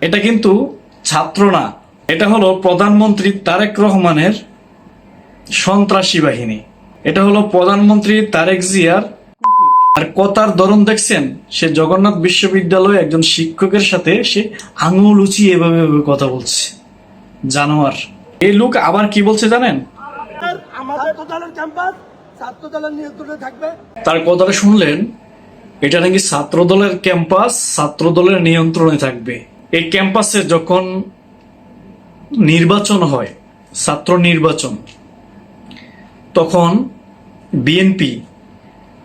এটা কিন্তু ছাত্র না, এটা হলো প্রধানমন্ত্রী তারেক রহমানের সন্ত্রাসী বাহিনী। এটা হলো প্রধানমন্ত্রী তারেক জিয়ার আর কথার ধরন দেখছেন, সে জগন্নাথ বিশ্ববিদ্যালয়ে একজন শিক্ষকের সাথে সে আঙুল উঁচিয়ে এভাবে কথা বলছে, জানোয়ার। এই লোক আবার কি বলছে জানেন? তার কথাটা শুনলেন, এটা নাকি ছাত্র দলের ক্যাম্পাস, ছাত্র দলের নিয়ন্ত্রণে থাকবে। এই ক্যাম্পাসে যখন নির্বাচন হয়, ছাত্র নির্বাচন, তখন বিএনপি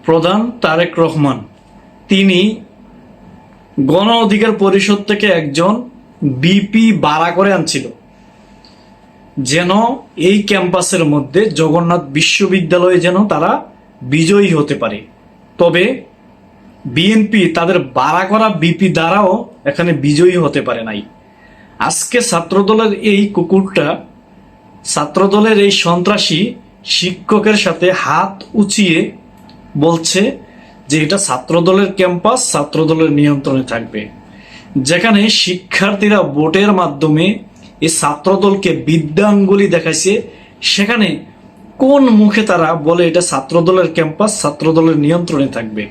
প্রধান তারেক রহমান তিনি গণ অধিকার পরিষদ থেকে একজন বিপি বাড়া করে আনছিল, যেন এই ক্যাম্পাসের মধ্যে জগন্নাথ বিশ্ববিদ্যালয়ে যেন তারা বিজয়ী হতে পারে। তবে বিএনপি তাদের বাড়া করা বিপি দ্বারাও এখানে বিজয়ী হতে পারে নাই। আজকে ছাত্রদলের এই কুকুরটা, ছাত্রদলের এই সন্ত্রাসী শিক্ষকের সাথে হাত উঁচিয়ে বলছে যে এটা ছাত্রদলের ক্যাম্পাস, ছাত্রদলের নিয়ন্ত্রণে থাকবে। যেখানে শিক্ষার্থীরা ভোটের মাধ্যমে এই ছাত্রদলকে বিদ্যাঙ্গুলি দেখাইছে, সেখানে কোন মুখে তারা বলে এটা ছাত্রদলের ক্যাম্পাস, ছাত্রদলের নিয়ন্ত্রণে থাকবে?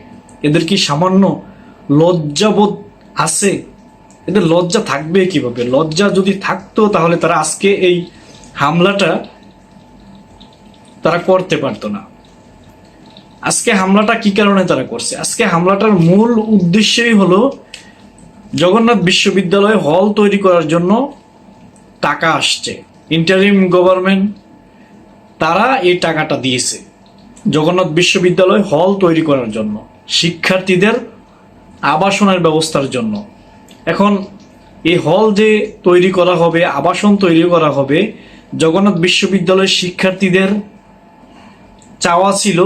এদের কি সামান্য লজ্জাবোধ আছে? এদের লজ্জা থাকবে কিভাবে? লজ্জা যদি থাকতো তাহলে তারা আজকে এই হামলাটা তারা করতে পারতো না। আজকে হামলাটা কি কারণে তারা করছে? আজকে হামলাটার মূল উদ্দেশ্যই হলো জগন্নাথ বিশ্ববিদ্যালয়ে হল তৈরি করার জন্য টাকা আসছে, ইন্টারিম গভর্নমেন্ট তারা এই টাকাটা দিয়েছে জগন্নাথ বিশ্ববিদ্যালয় হল তৈরি করার জন্য, শিক্ষার্থীদের আবাসনের ব্যবস্থার জন্য। এখন এই হল যে তৈরি করা হবে, আবাসন তৈরি করা হবে, জগন্নাথ বিশ্ববিদ্যালয়ের শিক্ষার্থীদের চাওয়া ছিল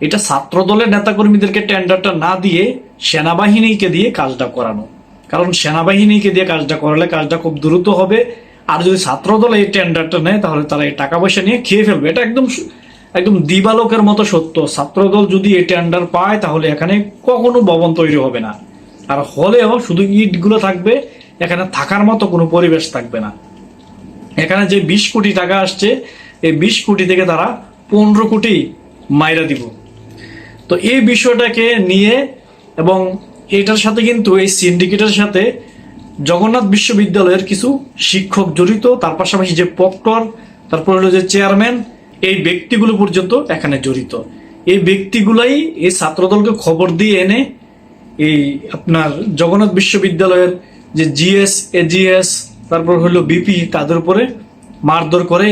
এটা ছাত্রদলের নেতাকর্মীদেরকে টেন্ডারটা না দিয়ে সেনাবাহিনীকে দিয়ে কাজটা করানো, কারণ সেনাবাহিনীকে দিয়ে কাজটা করালে কাজটা খুব দ্রুত হবে। আর যদি ছাত্রদল এই টেন্ডারটা নেয় তাহলে তারা এই টাকা পয়সা নিয়ে খেয়ে ফেলবে। এটা একদম একদম দিবালোকের মতো সত্য। ছাত্রদল যদি এই টেন্ডার পায় তাহলে এখানে কখনো ভবন তৈরি হবে না, আর হলেও শুধু ইটগুলো থাকবে, এখানে থাকার মতো কোনো পরিবেশ থাকবে না। এখানে যে 20 কোটি টাকা আসছে, এই 20 কোটি থেকে তারা 15 কোটি মাইরা দিব। তো এই বিষয়টাকে নিয়ে এবং এটার সাথে কিন্তু এই সিন্ডিকেটের সাথে জগন্নাথ বিশ্ববিদ্যালয়ের কিছু শিক্ষক জড়িত, তার পাশাপাশি যে প্রক্টর, তারপর হলো যে চেয়ারম্যান, এই ব্যক্তিগুলো পর্যন্ত এখানে জড়িত। এই ব্যক্তিগুলাই এই ছাত্রদলকে খবর দিয়ে এনে এই আপনার জগন্নাথ বিশ্ববিদ্যালয়ের যে জিএস, এজিএস, তারপর হলো বিপি, তাদের উপরে মারধর করে,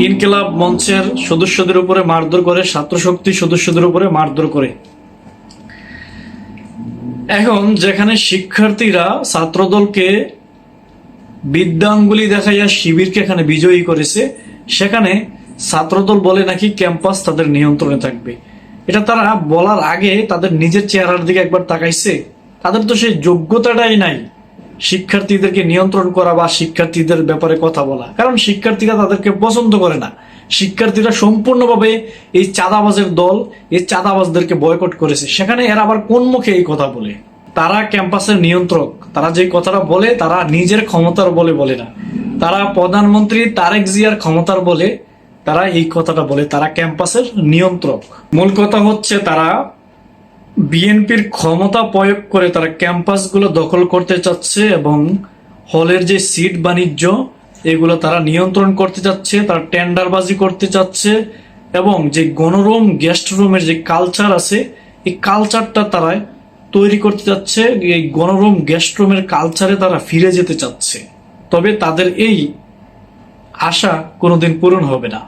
ইনকিলাব মঞ্চের সদস্যদের উপরে মারধর করে, ছাত্র শক্তি সদস্যদের উপরে মারধর করে। এখন যেখানে শিক্ষার্থীরা ছাত্রদলকে বিদ্যাঙ্গুলি দেখাইয়া শিবিরকে এখানে বিজয়ী করেছে, সেখানে ছাত্রদল বলে নাকি ক্যাম্পাস তাদের নিয়ন্ত্রণে থাকবে। এটা তারা বলার আগে তাদের নিজের চেহারার দিকে একবার তাকাইছে? তাদের তো সেই যোগ্যতাটাই নাই শিক্ষার্থীদেরকে নিয়ন্ত্রণ করা বা শিক্ষার্থীদের ব্যাপারে কথা বলা, কারণ শিক্ষার্থীরা তাদেরকে পছন্দ করে না। শিক্ষার্থীরা সম্পূর্ণভাবে এই চাঁদাবাজের দল, এই চাঁদাবাজদেরকে বয়কট করেছে। সেখানে এরা আবার কোন মুখে এই কথা বলে? তারা ক্যাম্পাসের নিয়ন্ত্রক, তারা যে কথাটা বলে তারা নিজের ক্ষমতার বলে বলে না, তারা প্রধানমন্ত্রী তারেক জিয়ার ক্ষমতার বলে তারা এই কথাটা বলে, তারা ক্যাম্পাসের নিয়ন্ত্রক। মূল কথা হচ্ছে তারা বিএনপির ক্ষমতা প্রয়োগ করে তারা ক্যাম্পাসগুলো দখল করতে চাচ্ছে এবং হলের যে সিট বাণিজ্য এগুলো তারা নিয়ন্ত্রণ করতে চাচ্ছে, তারা টেন্ডারবাজি করতে চাচ্ছে এবং যে গণরুম, গেস্ট রুমের যে কালচার আছে এই কালচারটা তারা তৈরি করতে চাচ্ছে। এই গণরুম, গেস্ট রুমের কালচারে তারা ফিরে যেতে চাচ্ছে। তবে তাদের এই আশা কোনোদিন পূরণ হবে না।